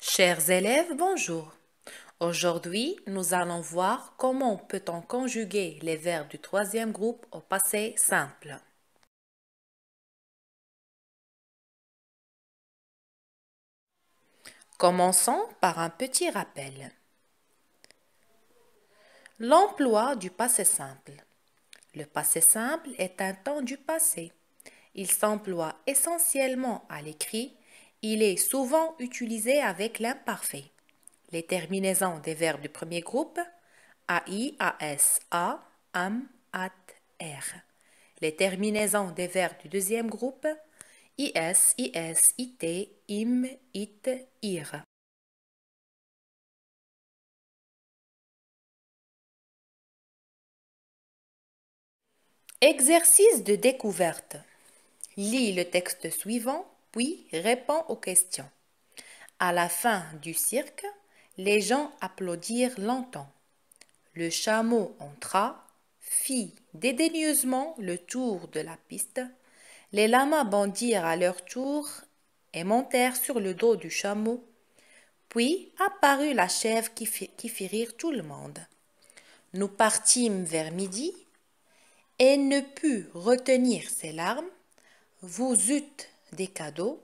Chers élèves, bonjour. Aujourd'hui, nous allons voir comment peut-on conjuguer les verbes du troisième groupe au passé simple. Commençons par un petit rappel. L'emploi du passé simple. Le passé simple est un temps du passé. Il s'emploie essentiellement à l'écrit. Il est souvent utilisé avec l'imparfait. Les terminaisons des verbes du premier groupe AI, AS, A, AM, AT, R. Les terminaisons des verbes du deuxième groupe IS, IS, IT, IM, IT, IR. Exercice de découverte. Lis le texte suivant, puis réponds aux questions. À la fin du cirque, les gens applaudirent longtemps. Le chameau entra, fit dédaigneusement le tour de la piste. Les lamas bondirent à leur tour et montèrent sur le dos du chameau. Puis apparut la chèvre qui fit rire tout le monde. Nous partîmes vers midi et ne put retenir ses larmes. Vous eûtes des cadeaux,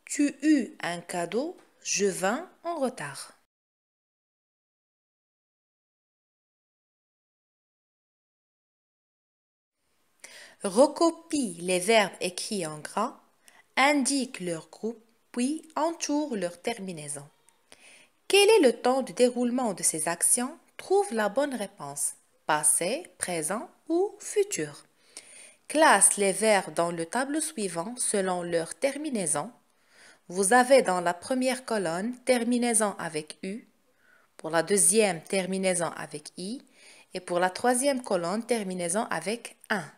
tu eus un cadeau, je vins en retard. Recopie les verbes écrits en gras, indique leur groupe, puis entoure leur terminaison. Quel est le temps de déroulement de ces actions? Trouve la bonne réponse. Passé, présent ou futur. Classe les verbes dans le tableau suivant selon leur terminaison. Vous avez dans la première colonne terminaison avec U, pour la deuxième terminaison avec I et pour la troisième colonne terminaison avec un.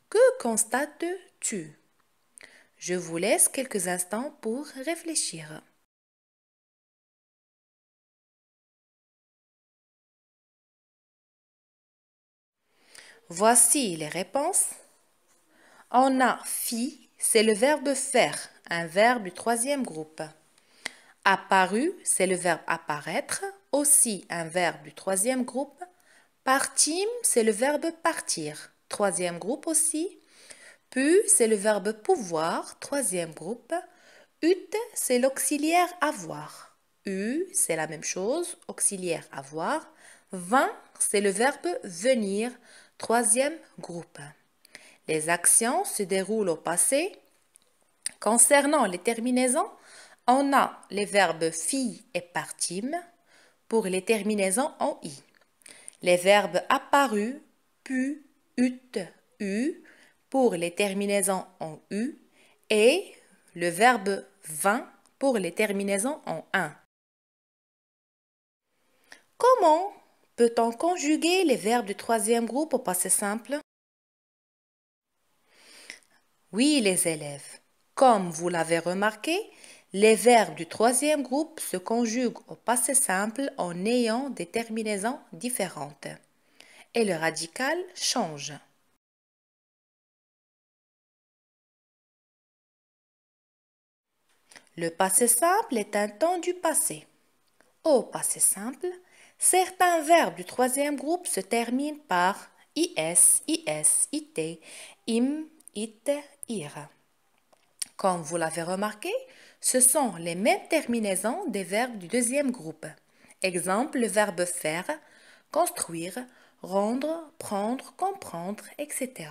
Que constates-tu? Je vous laisse quelques instants pour réfléchir. Voici les réponses. On a fit, c'est le verbe faire, un verbe du troisième groupe. Apparu, c'est le verbe apparaître, aussi un verbe du troisième groupe. Partîmes, c'est le verbe partir, troisième groupe aussi. Pu, c'est le verbe pouvoir, troisième groupe. Eut, c'est l'auxiliaire avoir. Eu, c'est la même chose, auxiliaire avoir. Vint, c'est le verbe venir, troisième groupe. Les actions se déroulent au passé. Concernant les terminaisons, on a les verbes fit et partîmes pour les terminaisons en i. Les verbes apparu, pu, eut, eu pour les terminaisons en u et le verbe vint pour les terminaisons en un. Comment peut-on conjuguer les verbes du troisième groupe au passé simple? Oui, les élèves, comme vous l'avez remarqué, les verbes du troisième groupe se conjuguent au passé simple en ayant des terminaisons différentes et le radical change. Le passé simple est un temps du passé. Au passé simple, certains verbes du troisième groupe se terminent par is, is, it, im, it, ir. Comme vous l'avez remarqué, ce sont les mêmes terminaisons des verbes du deuxième groupe. Exemple, le verbe faire, construire, rendre, prendre, comprendre, etc.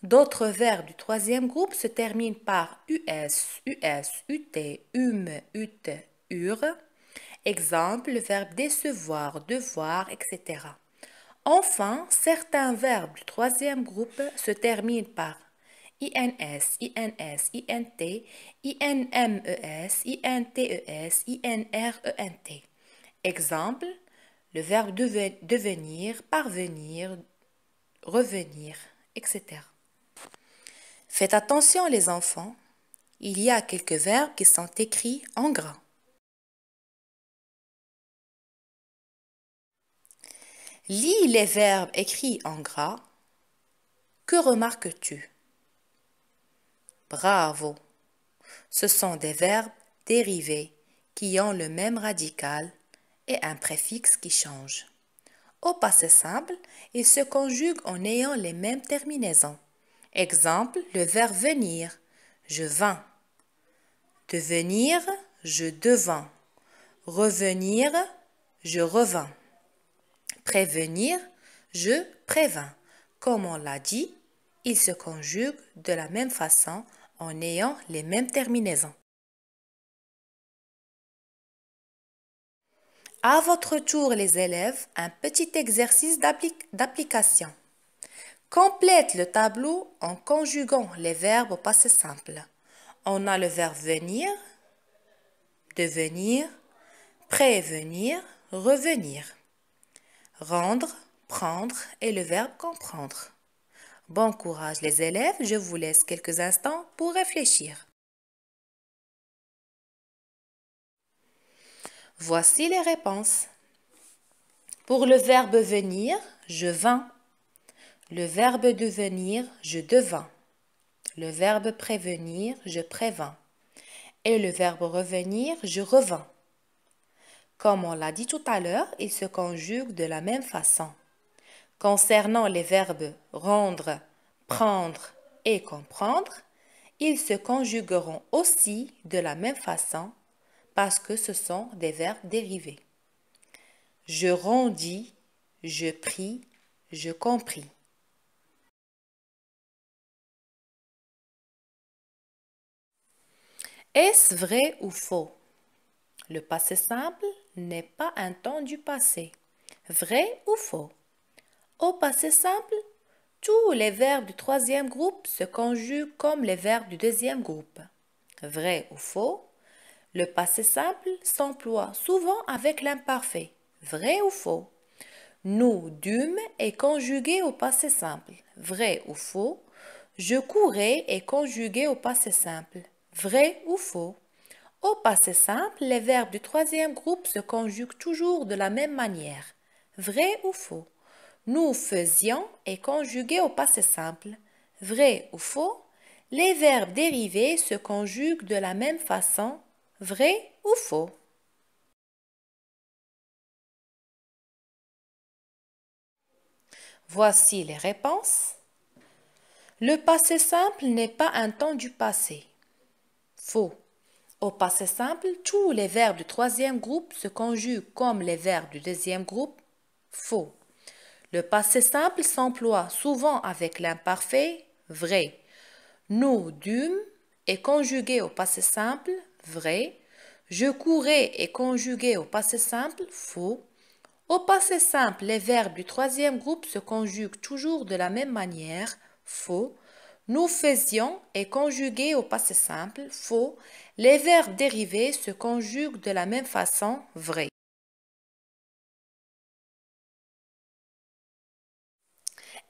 D'autres verbes du troisième groupe se terminent par us, us, ut, ut, ur. Exemple, le verbe décevoir, devoir, etc. Enfin, certains verbes du troisième groupe se terminent par ins, ins, int, inmes, intes, inrent. Exemple, le verbe devenir, parvenir, revenir, etc. Faites attention les enfants, il y a quelques verbes qui sont écrits en gras. Lis les verbes écrits en gras. Que remarques-tu? Bravo! Ce sont des verbes dérivés qui ont le même radical et un préfixe qui change. Au passé simple, ils se conjuguent en ayant les mêmes terminaisons. Exemple, le verbe venir, je vins. Devenir, je devins. Revenir, je revins. Prévenir, je prévins. Comme on l'a dit, ils se conjuguent de la même façon en ayant les mêmes terminaisons. À votre tour, les élèves, un petit exercice d'application. Complète le tableau en conjuguant les verbes au passé simple. On a le verbe venir, devenir, prévenir, revenir. Rendre, prendre et le verbe comprendre. Bon courage les élèves, je vous laisse quelques instants pour réfléchir. Voici les réponses. Pour le verbe venir, je vins. Le verbe devenir, je devins. Le verbe prévenir, je prévins. Et le verbe revenir, je revins. Comme on l'a dit tout à l'heure, ils se conjuguent de la même façon. Concernant les verbes rendre, prendre et comprendre, ils se conjugueront aussi de la même façon parce que ce sont des verbes dérivés. Je rendis, je pris, je compris. Est-ce vrai ou faux? Le passé simple n'est pas un temps du passé. Vrai ou faux? Au passé simple, tous les verbes du troisième groupe se conjuguent comme les verbes du deuxième groupe. Vrai ou faux? Le passé simple s'emploie souvent avec l'imparfait. Vrai ou faux? Nous dûmes est conjugué au passé simple. Vrai ou faux? Je courais est conjugué au passé simple. Vrai ou faux? Au passé simple, les verbes du troisième groupe se conjuguent toujours de la même manière. Vrai ou faux? Nous faisions est conjugué au passé simple. Vrai ou faux? Les verbes dérivés se conjuguent de la même façon. Vrai ou faux? Voici les réponses. Le passé simple n'est pas un temps du passé. Faux. Au passé simple, tous les verbes du troisième groupe se conjuguent comme les verbes du deuxième groupe. Faux. Le passé simple s'emploie souvent avec l'imparfait. Vrai. Nous dûmes est conjugué au passé simple. Vrai. Je courais est conjugué au passé simple. Faux. Au passé simple, les verbes du troisième groupe se conjuguent toujours de la même manière. Faux. Nous faisions est conjugué au passé simple. Faux. Les verbes dérivés se conjuguent de la même façon. Vrai.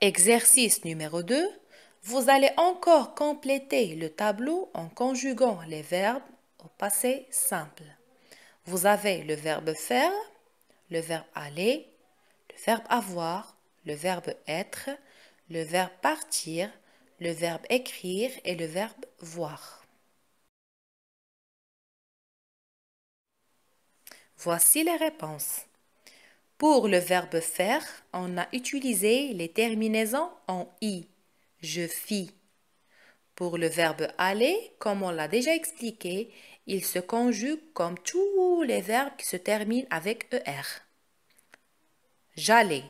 Exercice numéro 2. Vous allez encore compléter le tableau en conjuguant les verbes au passé simple. Vous avez le verbe faire, le verbe aller, le verbe avoir, le verbe être, le verbe partir, le verbe écrire et le verbe voir. Voici les réponses. Pour le verbe faire, on a utilisé les terminaisons en i. Je fis. Pour le verbe aller, comme on l'a déjà expliqué, il se conjugue comme tous les verbes qui se terminent avec er. J'allais.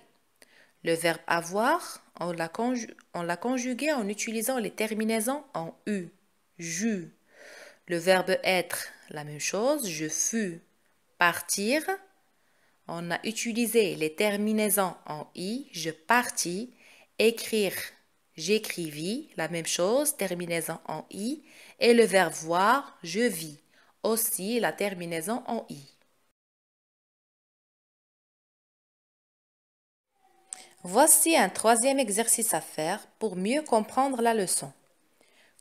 Le verbe avoir, on l'a conjugué en utilisant les terminaisons en u. J'eus. Le verbe être, la même chose. Je fus. Partir, on a utilisé les terminaisons en i. Je partis. Écrire, j'écrivis, la même chose, terminaison en i. Et le verbe voir, je vis, aussi la terminaison en i. Voici un troisième exercice à faire pour mieux comprendre la leçon.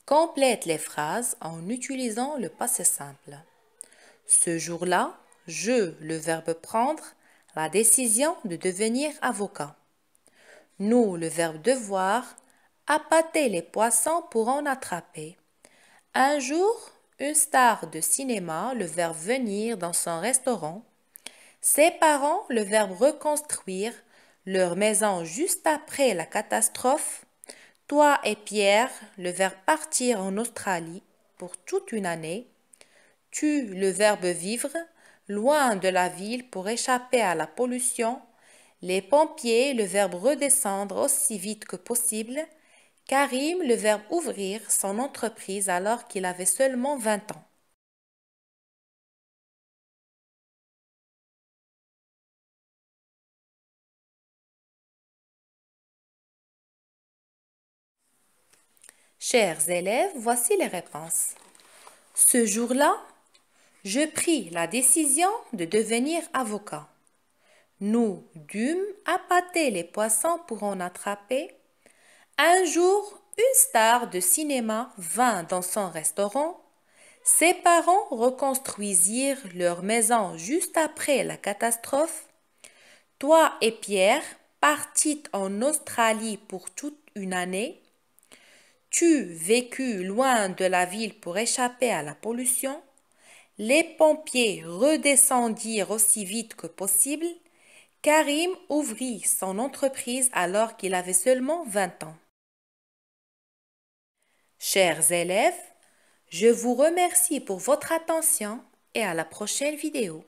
Complète les phrases en utilisant le passé simple. Ce jour-là, le verbe prendre, la décision de devenir avocat. Nous, le verbe devoir, appâter les poissons pour en attraper. Un jour, une star de cinéma, le verbe venir dans son restaurant. Ses parents, le verbe reconstruire leur maison juste après la catastrophe. Toi et Pierre, le verbe partir en Australie pour toute une année. Tu, le verbe vivre, loin de la ville pour échapper à la pollution. Les pompiers, le verbe redescendre aussi vite que possible. Karim, le verbe ouvrir son entreprise alors qu'il avait seulement 20 ans. Chers élèves, voici les réponses. Ce jour-là, je pris la décision de devenir avocat. Nous dûmes appâter les poissons pour en attraper. Un jour, une star de cinéma vint dans son restaurant. Ses parents reconstruisirent leur maison juste après la catastrophe. Toi et Pierre partîtes en Australie pour toute une année. Tu vécus loin de la ville pour échapper à la pollution. Les pompiers redescendirent aussi vite que possible. Karim ouvrit son entreprise alors qu'il avait seulement 20 ans. Chers élèves, je vous remercie pour votre attention et à la prochaine vidéo.